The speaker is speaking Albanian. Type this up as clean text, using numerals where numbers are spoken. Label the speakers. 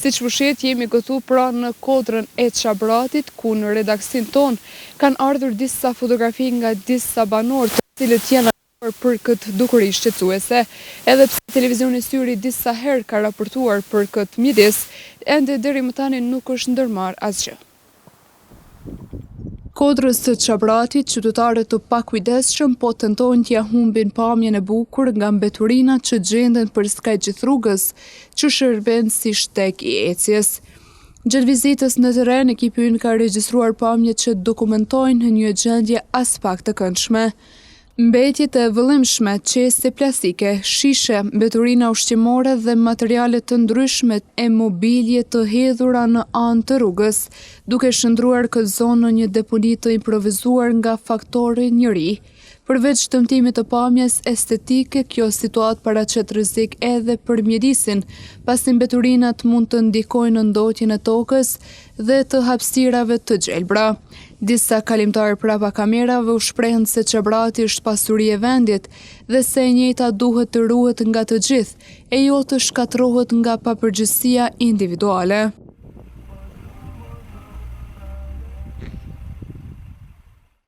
Speaker 1: Siç vëshet jemi gëtu pra në Kodrën e Çabratit, ku në redaksin ton kanë ardhur disa fotografi nga disa banorë të cilët janë për këtë dukuri shqetësuese. Edhe pse televizioni Syri disa herë ka raportuar për këtë mjedis, ende deri më tani nuk është ndërmarr asgjë. Kodrës të Çabratit, qytetarët të pakujdesshëm po tentojnë t'ia humbin pamjen e bukur nga mbeturinat që gjenden për skajgjit rrugës, që shërben si shteg i ecjes. Gjatë vizitës në terren, ekipi ynë ka regjistruar pamje që dokumentojnë një gjendje as pak të këndshme. Mbetjet e vëllimshme, qese plastike, shishe, mbeturina ushqimore dhe materiale të ndryshme e mobilje të hedhura në anë të rrugës, duke shndruar këtë zonë në një deponi të improvisuar nga faktori njëri. Përveç dëmtimit të pamjes estetike, kjo situatë paraqet rrezik edhe për mjedisin, pasi mbeturinat mund të ndikojnë në ndotjen e tokës dhe të hapësirave të gjelbra. Disa kalimtarë prapa kamerave u shprehen se Çabrati është pasuri e vendit dhe se e njëjta duhet të ruhet nga të gjithë, e jo të shkatërrohet nga papërgjegjësia individuale.